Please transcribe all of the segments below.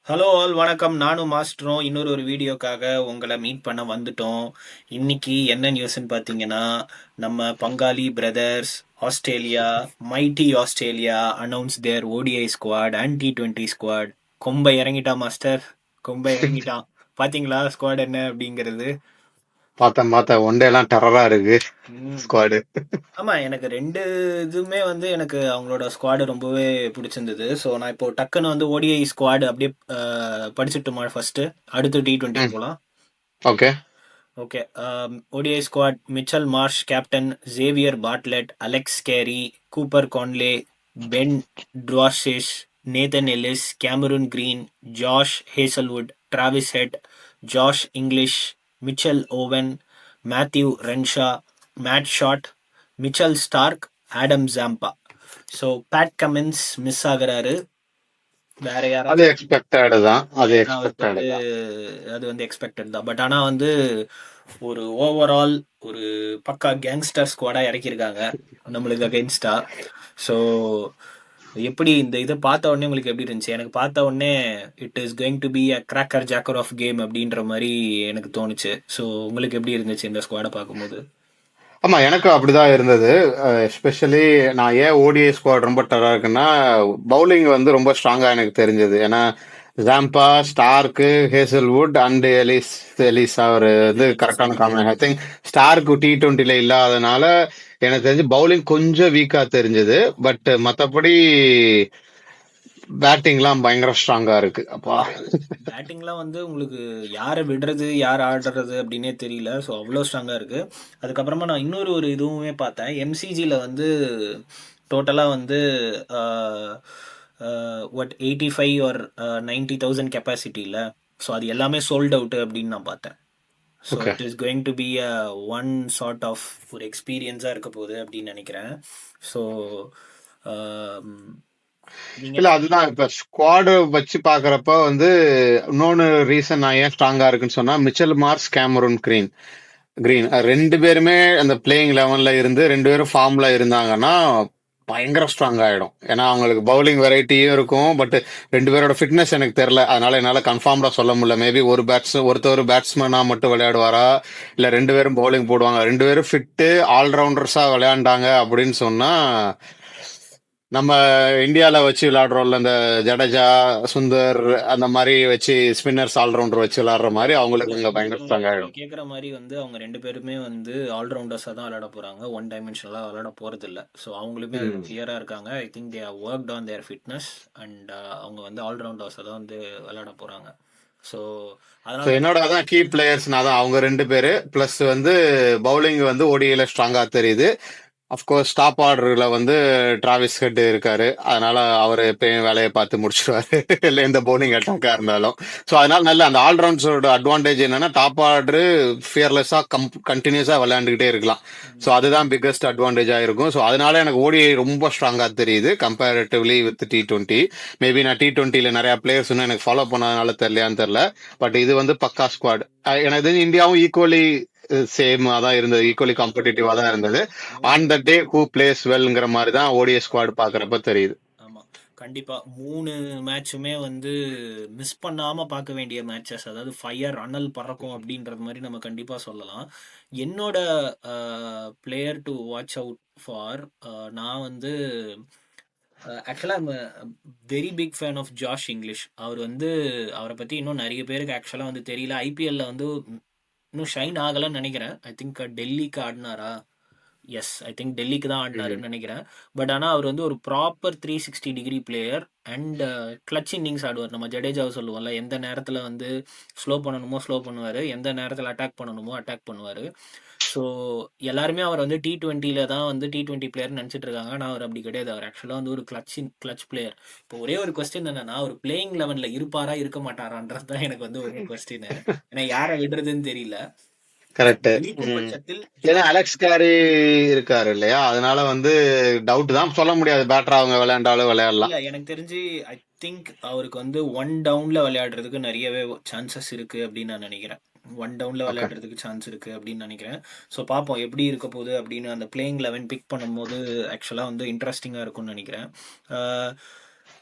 Hello all வணக்கம். நானும் மாஸ்டரும் இன்னொரு ஒரு வீடியோக்காக உங்களை மீட் பண்ண வந்துட்டோம். இன்னைக்கு என்ன நியூஸ்ன்னு பார்த்தீங்கன்னா, நம்ம பங்காளி brothers Australia, mighty Australia announce their ODI squad and T20 squad. கொம்பை இறங்கிட்டான் மாஸ்டர், கொம்பை இறங்கிட்டான். பாத்தீங்களா ஸ்குவாட் என்ன அப்படிங்கிறது? பார்த்தேன் ஒன் டே எல்லாம் டெரரா இருக்கு ம். ஸ்குவாடு. ஆமா, எனக்கு ரெண்டு இதுவுமே வந்து எனக்கு அவங்களோட ஸ்குவாடு ரொம்பவே பிடிச்சிருந்தது. ஸோ நான் இப்போ டக்குன்னு வந்து ஓடிஐ ஸ்குவாடு அப்படியே படிச்சுட்டுமா ஃபர்ஸ்ட், அடுத்து T20 ம். போகலாம். Okay. Okay. ODI squad: Mitchell Marsh captain, Xavier Bartlett, Alex Carey, Cooper Connolly, Ben Dwarshuis, Nathan Ellis, Cameron Green, Josh Hazlewood, Travis Head, Josh Inglis, Mitchell Owen, Matthew Renshaw, Matt Short, Mitchell Starc, Adam Zampa. So Pat Cummins miss ஆகுறாரு. வேற அது யாராச்சும் expected தான், அது ஏன்னா அவருக்கு expected வந்து தான். அது வந்து எக்ஸ்பெக்டட் தான். பட் ஆனால் வந்து ஒரு ஓவரால் ஒரு பக்கா கேங்ஸ்டர் ஸ்குவாடாக இறக்கியிருக்காங்க நம்மளுக்கு அகெயின்ஸ்டா. ஸோ எப்படி இந்த இதை பார்த்த உடனே உங்களுக்கு எப்படி இருந்துச்சு? எனக்கு பார்த்த உடனே it is going to be a cracker jacker of game அப்படின்ற மாதிரி எனக்கு தோணுச்சு. ஸோ உங்களுக்கு எப்படி இருந்துச்சு இந்த ஸ்குவாடை பார்க்கும்போது? ஆமா, எனக்கும் அப்படிதான் இருந்தது. எஸ்பெஷலி நான் ஏன் ஓடிஐ ஸ்குவாட் ரொம்ப டெரரா இருக்குன்னா, பவுலிங் வந்து ரொம்ப ஸ்ட்ராங்கா எனக்கு தெரிஞ்சது. ஏன்னா Zampa, Starc, Hazlewood and Ellis அவர் வந்து கரெக்டான காம்பினேஷன். ஐ திங்க் ஸ்டார்க்கு T20ல இல்லாதனால எனக்கு தெரிஞ்சு பவுலிங் கொஞ்சம் வீக்கா தெரிஞ்சது. பட் மத்தபடி பேட்டிங்லாம் பயங்கர ஸ்ட்ராங்கா இருக்கு. அப்பா. பேட்டிங்லாம் வந்து உங்களுக்கு யாரை விடுறது யார் ஆடுறது அப்படின்னே தெரியல. ஸோ அவ்வளோ ஸ்ட்ராங்காக இருக்குது. அதுக்கப்புறமா நான் இன்னொரு ஒரு இதுவுமே பார்த்தேன். எம்சிஜியில் வந்து டோட்டலாக வந்து வாட் 85 ஆர் 90,000 கெப்பாசிட்டியில். ஸோ அது எல்லாமே சோல்ட் அவுட்டு அப்படின்னு நான் பார்த்தேன். So okay. It is going to be a one sort of ஒரு எக்ஸ்பீரியன்ஸாக இருக்க போகுது அப்படின்னு நினைக்கிறேன். ஸோ நீங்கள் இல்ல, என்ன? அதுதான் இப்ப ஸ்குவாடு வச்சு பாக்குறப்ப வந்து இன்னொன்னு ரீசன் நான் ஏன் ஸ்ட்ராங்கா இருக்குன்னு சொன்னா, Mitchell Marsh, Cameron Green Green ரெண்டு பேருமே அந்த பிளேயிங் லெவன்ல இருந்து ரெண்டு பேரும் ஃபார்ம்ல இருந்தாங்கன்னா பயங்கர ஸ்ட்ராங் ஆயிடும். ஏன்னா அவங்களுக்கு பவுலிங் வெரைட்டியும் இருக்கும். பட் ரெண்டு பேரோட ஃபிட்னஸ் எனக்கு தெரியல, அதனால என்னால கன்ஃபார்ம்டா சொல்ல முடியல. மேபி ஒருத்தர் பேட்ஸ்மேனா மட்டும் விளையாடுவாரா, இல்ல ரெண்டு பேரும் பவுலிங் போடுவாங்க. ரெண்டு பேரும் ஃபிட்டு ஆல்ரவுண்டர்ஸா விளையாண்டாங்க அப்படின்னு சொன்னா, நம்ம இந்தியால வச்சு விளையாடுறோம்ல, இந்த ஜடேஜா, சுந்தர் அந்த மாதிரி வச்சு ஸ்பின்னர்ஸ் ஆல்ரவுண்டர் வச்சு விளையாடுற மாதிரி அவங்களுக்கு இங்க பயங்கர ஸ்ட்ராங் நீங்க ஆயிடும். கேக்குற மாதிரி வந்து அவங்க ரெண்டு பேருமே வந்து ஆல்ரவுண்டர்ஸா தான் விளையாட போறாங்க. ஒன் டைமென்ஷனலா விளையாட போறது இல்ல. ஸோ அவங்களுமே அதுல ம். கிளியரா இருக்காங்க. I think they are worked on their fitness and அவங்க வந்து ஆல்ரவுண்டர்ஸா தான் வந்து விளையாட போறாங்க. ஸோ அதனால ஸோ தான் என்னோட அதான் கீ பிளேயர்ஸ்னா தான் அவங்க ரெண்டு பேரு. பிளஸ் வந்து பவுலிங் வந்து ஓடிஐல ஸ்ட்ராங்கா தெரியுது. அஃப்கோர்ஸ் டாப் ஆர்டர்ல வந்து டிராவிஸ் ஹெட் இருக்காரு. அதனால அவர் எப்பயும் வேலையை பார்த்து முடிச்சிருவாரு. இல்லை எந்த பவுலிங் அட்டாக்கா இருந்தாலும். ஸோ அதனால நல்ல அந்த ஆல்ரவுண்ட்ஸோட அட்வான்டேஜ் என்னன்னா, டாப் ஆர்டர் ஃபியர்லெஸ்ஸா கண்டினியூஸா விளையாண்டுகிட்டே இருக்கலாம். ஸோ அதுதான் பிக்கஸ்ட் அட்வான்டேஜா இருக்கும். ஸோ அதனால எனக்கு ஓடிஐ ரொம்ப ஸ்ட்ராங்கா தெரியுது கம்பேரிட்டிவ்லி வித் T20. மேபி நான் T20ல நிறைய பிளேயர்ஸ் இன்னும் எனக்கு ஃபாலோ பண்ணதுனால தெரியலையான்னு தெரியல. பட் இது வந்து பக்கா ஸ்குவாட். எனக்கு தெரிஞ்சு இந்தியாவும் ஈக்குவலி சேம் தான் இருந்தது, ஈக்குவலி காம்படிட்டிவா தான் இருந்தது. மூணு on the day who plays வெல்ங்கிற மாதிரி தான் ஓடிஐ ஸ்குவாட் பாக்குறப்ப தெரியுது. ஆமா, கண்டிப்பா 3 மேட்சுமே வந்து மிஸ் பண்ணாம பார்க்க வேண்டிய மேட்சஸ். அதாவது ஃபயர் அனல் பறக்கும் அப்படின்றது மாதிரி நம்ம கண்டிப்பா சொல்லலாம். என்னோட player to watch out for, நான் வந்து ஆக்சுவலாக I'm very big fan of Josh Inglis. அவர் வந்து அவரை பற்றி இன்னும் நிறைய பேருக்கு ஆக்சுவலாக வந்து தெரியல. ஐபிஎல்ல வந்து இன்னும் ஷைன் ஆகலைன்னு நினைக்கிறேன். ஐ திங்க் டெல்லிக்கு ஆடினாரா? எஸ், ஐ திங்க் டெல்லிக்கு தான் ம். ஆடினாருன்னு நினைக்கிறேன். பட் ஆனால் அவர் வந்து ஒரு proper 360 degree player and clutch innings ஆடுவார். நம்ம ஜடேஜாவை சொல்லுவோம்ல, எந்த நேரத்தில் வந்து ஸ்லோ பண்ணணுமோ ஸ்லோ பண்ணுவார், எந்த நேரத்தில் அட்டாக் பண்ணணுமோ அட்டாக் பண்ணுவார். ஸோ எல்லாருமே அவர் வந்து T20ல தான் வந்து T20 பிளேயர்னு நினச்சிட்டு இருக்காங்க. ஆனால் அவர் அப்படி கிடையாது. அவர் ஆக்சுவலாக வந்து ஒரு கிளச் பிளேயர். இப்போ ஒரே ஒரு கொஸ்டின் என்னன்னா, அவர் பிளேயிங் லெவனில் இருப்பாரா இருக்க மாட்டாரான்றது தான் எனக்கு வந்து ஒரே கொஸ்டின். ஏன்னா யாரை விடுறதுன்னு தெரியல. கரெக்ட். இருக்கும் ம். பட்சத்தில் ஏன்னா ஜாஷ். அலெக்ஸ் கேரி இருக்காரு இல்லையா, அதனால வந்து டவுட் தான், சொல்ல முடியாது. பேட்டரா அவங்க விளையாண்டாலும் இல்ல, விளையாடலாம். எனக்கு தெரிஞ்சு ஐ திங்க் அவருக்கு வந்து ஒன் டவுன்ல விளையாடுறதுக்கு நிறையவே சான்சஸ் இருக்கு அப்படின்னு நான் நினைக்கிறேன். ஒன் டவுன்ல ஓகே. விளையாடுறதுக்கு சான்ஸ் இருக்கு அப்படின்னு நினைக்கிறேன். ஸோ பார்ப்போம் எப்படி இருக்க போகுது அப்படின்னு. அந்த பிளேயிங் லெவன் பிக் பண்ணும்போது ஆக்சுவலாக வந்து இன்ட்ரெஸ்டிங்காக இருக்கும்னு நினைக்கிறேன்.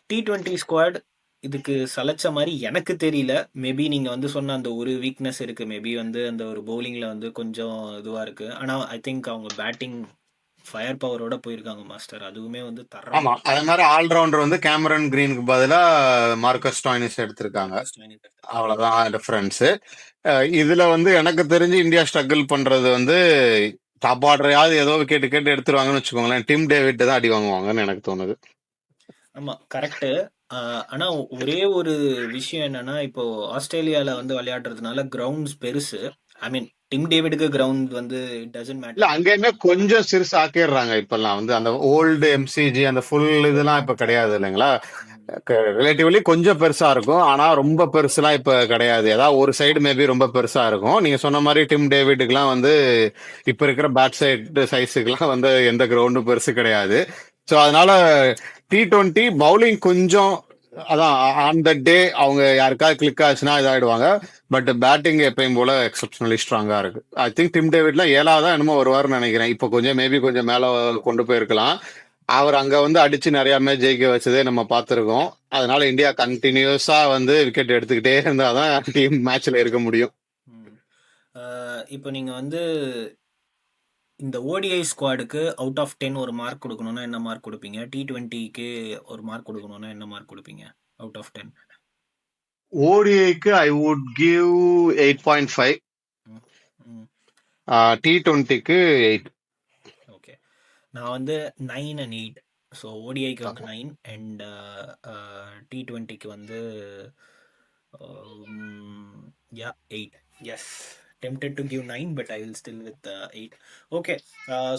T20 ஸ்குவாட் இதுக்கு சலைச்ச மாதிரி எனக்கு தெரியல. மேபி நீங்க வந்து சொன்ன அந்த ஒரு வீக்னஸ் இருக்கு. மேபி வந்து அந்த ஒரு பவுலிங்ல வந்து கொஞ்சம் இதுவா இருக்கு. ஆனா ஐ திங்க் அவங்க பேட்டிங் ஃபயர் பவரோட போயிருக்காங்க மாஸ்டர். அதுவுமே வந்து ஆமா. தரமா அதே மாரி ஆல்ரவுண்டர் வந்து கேமரன் கிரீனுக்கு பதிலா மார்கஸ் ஸ்டாய்னிஸ் எடுத்திருக்காங்க. மார்க்கஸ் ஸ்டோயினிஸ் எடுத்திருக்காங்க. அவ்வளவுதான் டிஃபரன்ஸ். இதுல வந்து எனக்கு தெரிஞ்சு இந்தியா ஸ்ட்ரகிள் பண்றது வந்து டாப் ஆர்டரையாவது ஏதோ கேட்டு கேட்டு எடுத்துருவாங்கன்னு வச்சுக்கோங்களேன். டிம் டேவிட் தான் அடி வாங்குவாங்கன்னு எனக்கு தோணுது. ஆமா கரெக்ட். ஆனா ஒரே ஒரு விஷயம் என்னன்னா, இப்போ ஆஸ்திரேலியால வந்து விளையாடுறதுனால கிரவுண்ட்ஸ் பெருசு. ஐ மீன் டிம் டேவிடுக்கு கிரவுண்ட் வந்து இட் டசன்ட் இல்ல மேட்டர். அங்கேயுமே கொஞ்சம் சிறுசு ஆக்கிடுறாங்க இப்பெல்லாம். வந்து அந்த ஓல்டு எம்சிஜி அந்த ஃபுல் இதெல்லாம் இப்ப கிடையாது இல்லைங்களா? ரிலேட்டிவ்லி கொஞ்சம் பெருசா இருக்கும். ஆனா ரொம்ப பெருசுலாம் இப்ப கிடையாது. ஏதாவது ஒரு சைடு மேபி ரொம்ப பெருசா இருக்கும். நீங்க சொன்ன மாதிரி டிம் டேவிட்டுக்குலாம் வந்து இப்ப இருக்கிற பேட் சைடு சைஸுக்குலாம் வந்து எந்த கிரவுண்டும் பெருசு கிடையாது. ஸோ அதனால T20 பவுலிங் கொஞ்சம் அதான் ஆன் த டே அவங்க யாருக்காவது கிளிக் ஆச்சுன்னா இதாயிடுவாங்க. பட் பேட்டிங் எப்பயும் போல எக்ஸப்ஷனலி ஸ்ட்ராங்கா இருக்கு. ஐ திங்க் டிம் டேவிட்ல 7ஆவதா என்னமோ வருவார்னு நினைக்கிறேன். இப்போ கொஞ்சம் மேபி கொஞ்சம் மேல கொண்டு போயிருக்கலாம். அவர் அங்க வந்து அடிச்சு நிறைய மேட்ச் ஜெயிக்க வச்சதே நம்ம பார்த்திருக்கோம். அதனால இந்தியா கண்டினியூஸா வந்து விக்கெட் எடுத்துக்கிட்டே இருந்தாதான் டீம் மேட்ச்ல இருக்க முடியும். இப்போ நீங்க வந்து இந்த ஓடிஐ ஸ்குவாடுக்கு அவுட் ஆஃப் 10 ஒரு மார்க் கொடுக்கணும்னா என்ன மார்க் கொடுப்பீங்க? T20க்கு ஒரு மார்க் கொடுக்கணும்னா என்ன மார்க் கொடுப்பீங்க அவுட் ஆஃப் 10? ஓடிஐக்கு ஐ வுட் கிவ் 8.5. ம், ம். T20க்கு 8. ஓகே. நான் வந்து 9 and 8. ஸோ ஓடிஐக்கு வந்து 9 அண்ட் T20க்கு வந்து yeah 8. Yes, tempted to give 9 but I will still with 8. Okay.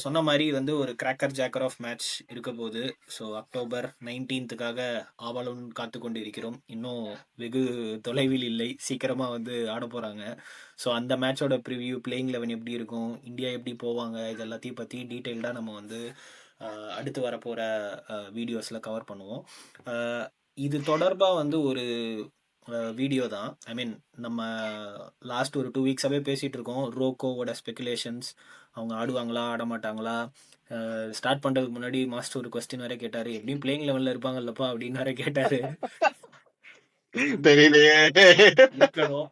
சொன்ன மாதிரி வந்து ஒரு கிராக்கர் ஜாக்கர் ஆஃப் மேட்ச் இருக்க போகுது. ஸோ அக்டோபர் 19க்காக ஆவலுடன் காத்து கொண்டு இருக்கிறோம். இன்னும் வெகு தொலைவில் இல்லை, சீக்கிரமாக வந்து ஆட போகிறாங்க. ஸோ அந்த மேட்சோட ப்ரிவ்யூ, பிளேயிங் லெவன் எப்படி இருக்கும், இந்தியா எப்படி போவாங்க, இது எல்லாத்தையும் பற்றி டீட்டெயில்டாக நம்ம வந்து அடுத்து வரப்போகிற வீடியோஸில் கவர் பண்ணுவோம். இது தொடர்பாக வந்து ஒரு வீடியோ தான். ஐ மீன் நம்ம லாஸ்ட் ஒரு 2 வீக்ஸாகவே பேசிகிட்டு இருக்கோம். ரோக்கோவோட ஸ்பெகுலேஷன்ஸ், அவங்க ஆடுவாங்களா ஆட மாட்டாங்களா. ஸ்டார்ட் பண்ணுறதுக்கு முன்னாடி மாஸ்டர் ஒரு கொஸ்டின் வேற கேட்டார், எப்படியும் பிளேயிங் லெவலில் இருப்பாங்கல்லப்பா அப்படின்னு வேற கேட்டார். தெரியலையே. இருக்கணும்.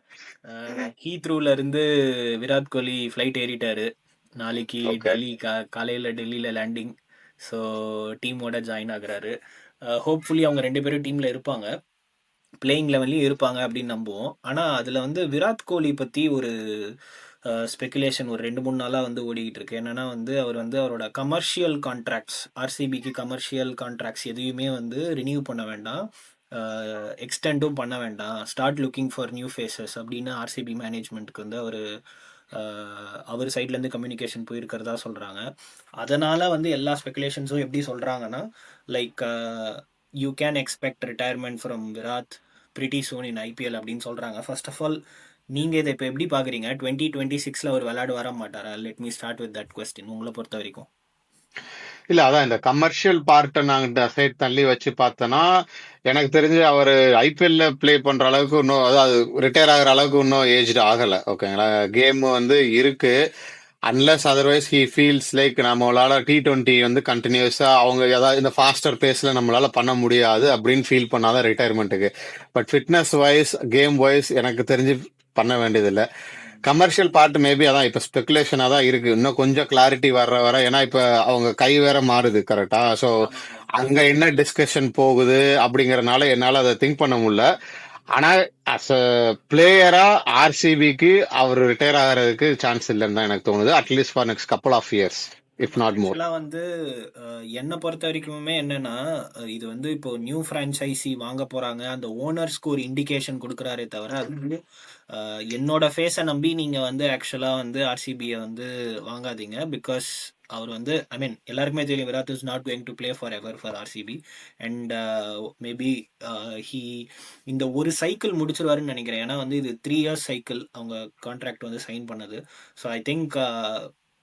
ஹீத்ரூல இருந்து விராட் கோலி ஃப்ளைட் ஏறிட்டாரு. நாளைக்கு ஓகே. டெல்லி காலையில் டெல்லியில் லேண்டிங். ஸோ டீமோட ஜாயின் ஆகுறாரு. ஹோப்ஃபுல்லி அவங்க 2 பேரும் டீமில் இருப்பாங்க, பிளேயிங் லெவன்லையும் இருப்பாங்க அப்படின்னு நம்புவோம். ஆனால் அதில் வந்து விராட் கோலி பற்றி ஒரு ஸ்பெகுலேஷன் ஒரு 2-3 நாளாக வந்து ஓடிக்கிட்டு இருக்கு. என்னன்னா வந்து அவர் வந்து அவரோட கமர்ஷியல் கான்ட்ராக்ட்ஸ், ஆர்சிபிக்கு கமர்ஷியல் கான்ட்ராக்ட்ஸ் எதையுமே வந்து ரினியூ பண்ண வேண்டாம், எக்ஸ்டெண்டும் பண்ண வேண்டாம், start looking for new faces அப்படின்னு ஆர்சிபி மேனேஜ்மெண்ட்டுக்கு வந்து அவர் சைட்லேருந்து கம்யூனிகேஷன் போயிருக்கிறதா சொல்கிறாங்க. அதனால் வந்து எல்லா ஸ்பெகுலேஷன்ஸும் எப்படி சொல்கிறாங்கன்னா, like you can expect retirement from Virat pretty soon in IPL அப்படின்னு சொல்கிறாங்க. ஃபர்ஸ்ட் ஆஃப் ஆல் நீங்கள் இதை இப்போ எப்படி பார்க்குறீங்க? 2026 அவர் விளையாட வர மாட்டாரா? Let me start with that question, உங்களை பொறுத்த வரைக்கும். இல்ல அதான் இந்த கமர்ஷியல் பார்ட்டை நாங்க சைட் தள்ளி வச்சு பார்த்தோன்னா, எனக்கு தெரிஞ்சு அவர் ஐபிஎல்ல ப்ளே பண்ற அளவுக்கு இன்னும், அதாவது ரிட்டையர் ஆகுற அளவுக்கு இன்னும் ஏஜ்டு ஆகல. ஓகேங்களா? கேம் வந்து இருக்கு. Unless otherwise he feels like நம்மளால T20 வந்து கண்டினியூஸா அவங்க ஏதாவது இந்த ஃபாஸ்டர் பேஸ்ல நம்மளால பண்ண முடியாது அப்படின்னு ஃபீல் பண்ணாதான் ரிட்டையர்மெண்ட்டுக்கு. But fitness wise, game wise எனக்கு தெரிஞ்சு பண்ண வேண்டியதில்லை. கமர்ஷியல் பார்ட் மேபி அதான் இப்ப ஸ்பெகுலேஷனா தான் இருக்கு. இன்னும் கொஞ்சம் கிளாரிட்டி வர ஏன்னா இப்ப அவங்க கை வேற மாறுது கரெக்டா. ஸோ ஆமாம் ஆமாம். அங்க என்ன டிஸ்கஷன் போகுது அப்படிங்கறதுனால என்னால அதை திங்க் பண்ண முடியல. ஆனா அஸ் அ பிளேயரா ஆர்சிபிக்கு அவர் ரிட்டையர் ஆகிறதுக்கு சான்ஸ் இல்லைன்னு தான் எனக்கு தோணுது. At least for next couple of years, if not more. ஆக்சுவலாக வந்து என்னை பொறுத்த வரைக்குமே என்னன்னா, இது வந்து இப்போ நியூ ஃப்ரான்ச்சைசி வாங்க போகிறாங்க, அந்த ஓனர்ஸ்க்கு ஒரு இண்டிகேஷன் கொடுக்குறாரே தவிர, அது வந்து என்னோட ஃபேஸை நம்பி நீங்கள் வந்து ஆக்சுவலாக வந்து ஆர்சிபியை வந்து வாங்காதீங்க. பிகாஸ் அவர் வந்து ஐ மீன் எல்லாருக்குமே தெரியும் Virat is not going to play for ever for RCB. And maybe he இந்த ஒரு சைக்கிள் முடிச்சிருவாருன்னு நினைக்கிறேன். ஏன்னா வந்து இது 3 years சைக்கிள் அவங்க கான்ட்ராக்ட் வந்து சைன் பண்ணது. So I think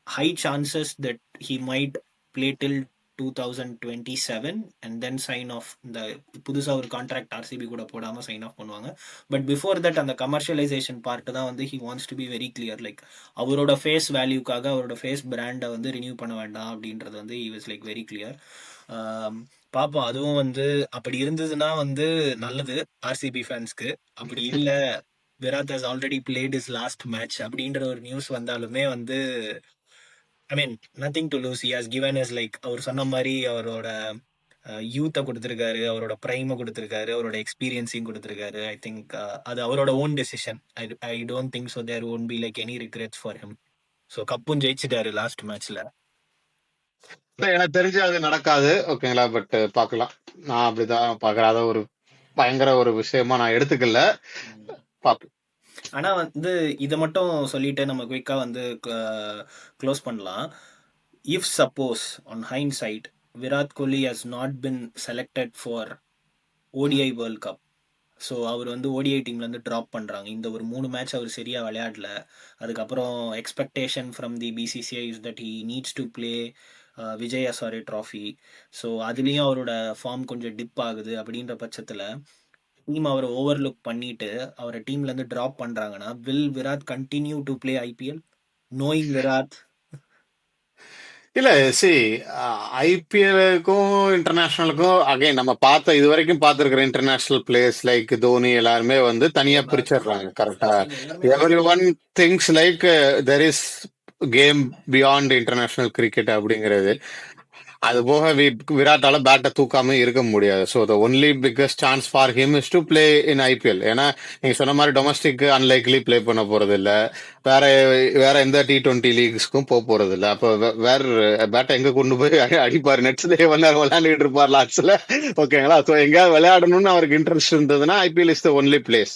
high chances that he might play till 2027 and then sign off. இந்த புதுசா ஒரு கான்ட்ராக்ட் ஆர்சிபி கூட போடாம சைன் ஆஃப் பண்ணுவாங்க. பட் பிஃபோர் தட் அந்த கமர்ஷியலைசேஷன் பார்ட் தான் வந்து he wants to be very clear. Like அவரோட ஃபேஸ் வேல்யூக்காக அவரோட ஃபேஸ் பிராண்டை வந்து ரினியூ பண்ண வேண்டாம் அப்படின்றது வந்து he was like very clear. பாப்போம். அதுவும் வந்து அப்படி இருந்ததுன்னா வந்து நல்லது ஆர்சிபி ஃபேன்ஸ்க்கு. அப்படி இல்ல, Virat has already played is last match அப்படின்ற ஒரு நியூஸ் வந்தாலுமே வந்து I mean nothing to lose. He has given us like அவர் சொன்ன மாதிரி அவரோட யூத்தை கொடுத்துருக்காரு, அவரோட ப்ரைமை கொடுத்துருக்காரு, அவரோட எக்ஸ்பீரியன்ஸையும் கொடுத்துருக்காரு. ஐ திங்க் அது அவரோட own decision. I don't think so there won't be like any regrets for him. So கப்பும் ஜெயிச்சிட்டாரு லாஸ்ட் மேட்ச்ல. எனக்கு தெரிஞ்சு அது நடக்காது. ஓகேங்களா? பட் பார்க்கலாம். நான் அப்படிதான் பார்க்குறேன். அதை ஒரு பயங்கர ஒரு விஷயமா நான் எடுத்துக்கல. பார்ப்போம். ஆனா வந்து இதை மட்டும் சொல்லிட்டு நம்ம குயிக்கா வந்து க்ளோஸ் பண்ணலாம். If suppose on hindsight Virat Kohli has not been selected for ODI World Cup, so அவர் வந்து ஓடிஐ டீம்லேருந்து ட்ராப் பண்ணுறாங்க. இந்த ஒரு 3 மேட்ச் அவர் சரியாக விளையாடல. அதுக்கப்புறம் expectation from the BCCI is that he needs to play Vijay Hazare trophy. So அதுலேயும் அவரோட ஃபார்ம் கொஞ்சம் டிப் ஆகுது. அப்படின்ற பட்சத்தில் டீம் அவரை ஓவர்லுக் பண்ணிட்டு அவரை டீம்லேருந்து ட்ராப் பண்ணுறாங்கன்னா, will Virat continue to play IPL knowing Virat? இல்ல சி ஐபிஎலுக்கும் இன்டர்நேஷனலுக்கும் அகைன் நம்ம பார்த்த இது வரைக்கும் பார்த்துருக்கிற இன்டர்நேஷனல் பிளேயர்ஸ் லைக் தோனி எல்லாருமே வந்து தனியா பிரிச்சிடுறாங்க. கரெக்டா? Every one things like there is game beyond international cricket அப்படிங்கிறது. அது போக விராட்டால பேட்டை தூக்காம இருக்க முடியாது. So the only biggest chance for him is to play in IPL. ஏன்னா நீங்க சொன்ன மாதிரி டொமஸ்டிக் அன்லைக்லி பிளே பண்ண போறது இல்ல. வேற வேற எந்த T20 லீக்ஸ்க்கும் போக போறது இல்ல. அப்போ வேற பேட்டை எங்க கொண்டு போய் அடிப்பாரு? நெட்ஸ்லயே வந்து விளையாண்டுட்டு இருப்பார் லாஸ்ட்ல. ஓகேங்களா? ஸோ எங்கேயாவது விளையாடணும்னு அவருக்கு இன்ட்ரெஸ்ட் இருந்ததுன்னா IPL is the only place.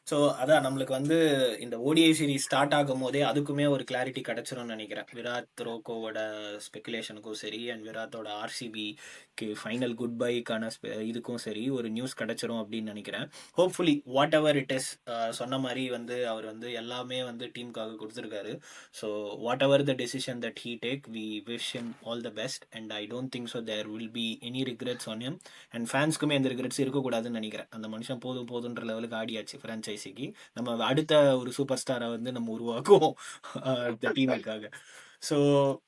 So அதான் நம்மளுக்கு வந்து இந்த ஓடிஐ சீரிஸ் ஸ்டார்ட் ஆகும் போதே அதுக்குமே ஒரு கிளாரிட்டி கிடைச்சிரும்னு நினைக்கிறேன். விராட் ரோக்கோவோட ஸ்பெகுலேஷனுக்கும் சரி அண்ட் விராட்டோட ஆர்சிபிக்கு ஃபைனல் குட் பைக்கான இதுக்கும் சரி ஒரு நியூஸ் கிடைச்சிரும் அப்படின்னு நினைக்கிறேன். Hopefully whatever it is, சொன்ன மாதிரி வந்து அவர் வந்து எல்லாமே வந்து டீமுக்காக கொடுத்துருக்காரு. So whatever the decision that he take, we wish him all the best and I don't think so there will be any regrets on him. And ஃபேன்ஸ்க்குமே எந்த ரிக்ரெட்ஸ் இருக்கக்கூடாதுன்னு நினைக்கிறேன். அந்த மனுஷன் போதும் போதுன்ற லெவலுக்கு ஆடியாச்சு ஃப்ரான்ச்சைஸிக்கு. நம்ம அடுத்த ஒரு சூப்பர் ஸ்டாரை வந்து நம்ம உருவாக்குவோம் இந்த டீமுக்காக. ஸோ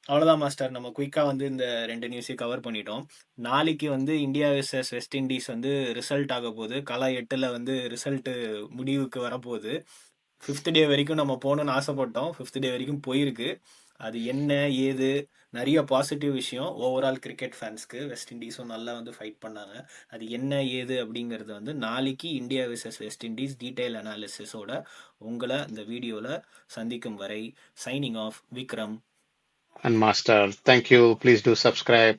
அவ்வளோதான் மாஸ்டர், நம்ம குயிக்காக வந்து இந்த 2 நியூஸையும் கவர் பண்ணிட்டோம். நாளைக்கு வந்து இந்தியா vs வெஸ்ட் இண்டீஸ் வந்து ரிசல்ட் ஆக போகுது. கலா 8ல் வந்து ரிசல்ட்டு முடிவுக்கு வரப்போகுது. 5th டே வரைக்கும் நம்ம போகணுன்னு ஆசைப்பட்டோம். 5th டே வரைக்கும் போயிருக்கு. அது என்ன ஏது நிறைய பாசிட்டிவ் விஷயம் ஓவரால் கிரிக்கெட் ஃபேன்ஸ்க்கு. வெஸ்ட் இண்டீஸும் நல்லா வந்து ஃபைட் பண்ணாங்க. அது என்ன ஏது அப்படிங்கிறது வந்து நாளைக்கு India vs West Indies detail அனாலிசிஸோட உங்களை இந்த வீடியோவில் சந்திக்கும் வரை signing off Vikram and master, thank you. Please do subscribe.